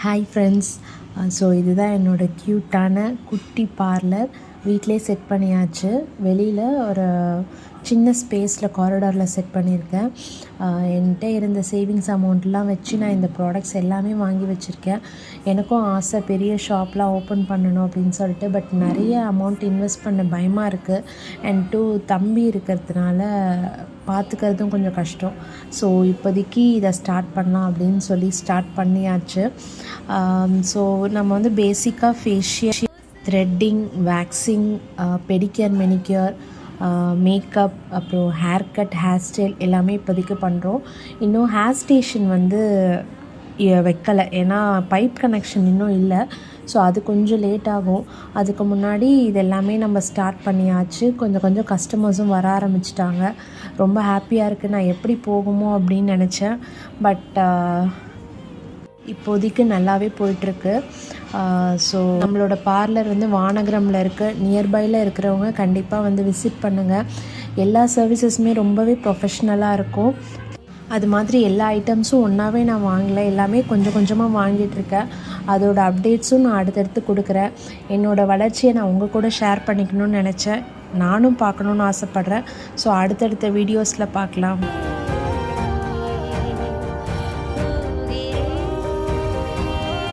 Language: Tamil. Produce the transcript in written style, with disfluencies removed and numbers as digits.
Hi friends. ஸோ இதுதான் என்னோடய க்யூட்டான குட்டி பார்லர். வீட்டிலே செட் பண்ணியாச்சு. வெளியில் ஒரு சின்ன ஸ்பேஸில் காரிடாரில் செட் பண்ணியிருக்கேன். என்கிட்ட இருந்த சேவிங்ஸ் அமௌண்ட்லாம் வச்சு நான் இந்த ப்ராடக்ட்ஸ் எல்லாமே வாங்கி வச்சுருக்கேன். எனக்கும் ஆசை பெரிய ஷாப்லாம் ஓப்பன் பண்ணணும் அப்படின்னு சொல்லிட்டு. பட் நிறைய அமௌண்ட் இன்வெஸ்ட் பண்ண பயமாக இருக்குது. அண்ட் தம்பி இருக்கிறதுனால பார்த்துக்கிறதும் கொஞ்சம் கஷ்டம். ஸோ இப்போதைக்கு இதை ஸ்டார்ட் பண்ணலாம் அப்படின்னு சொல்லி ஸ்டார்ட் பண்ணியாச்சு. ஸோ நம்ம வந்து பேசிக்காக facial, threading, waxing, pedicure, manicure, makeup, அப்புறம் ஹேர் கட், ஹேர் ஸ்டைல் எல்லாமே இப்போதைக்கு பண்ணுறோம். இன்னும் ஹேர் ஸ்டேஷன் வந்து வைக்கலை, ஏன்னா பைப் கனெக்ஷன் இன்னும் இல்லை. ஸோ அது கொஞ்சம் லேட் ஆகும். அதுக்கு முன்னாடி இது எல்லாமே நம்ம ஸ்டார்ட் பண்ணியாச்சு. கொஞ்சம் கஸ்டமர்ஸும் வர ஆரம்பிச்சிட்டாங்க. ரொம்ப ஹாப்பியாக இருக்குது. நான் எப்படி போகுமோ அப்படின்னு நினச்சேன். பட் இப்போதைக்கு நல்லாவே போயிட்டுருக்கு. ஸோ நம்மளோட பார்லர் வந்து வானகரமில் இருக்குது. நியர்பையில் இருக்கிறவங்க கண்டிப்பாக வந்து விசிட் பண்ணுங்கள். எல்லா சர்வீசஸுமே ரொம்பவே ப்ரொஃபஷ்னலாக இருக்கும். அது மாதிரி எல்லா ஐட்டம்ஸும் ஒன்றாவே நான் வாங்கலை, எல்லாமே கொஞ்சமாக வாங்கிட்டுருக்கேன். அதோட அப்டேட்ஸும் நான் அடுத்தடுத்து கொடுக்குறேன். என்னோடய வளர்ச்சியை நான் உங்கள் கூட ஷேர் பண்ணிக்கணும்னு நினச்சேன். நானும் பார்க்கணுன்னு ஆசைப்பட்றேன். ஸோ அடுத்தடுத்த வீடியோஸில் பார்க்கலாம்.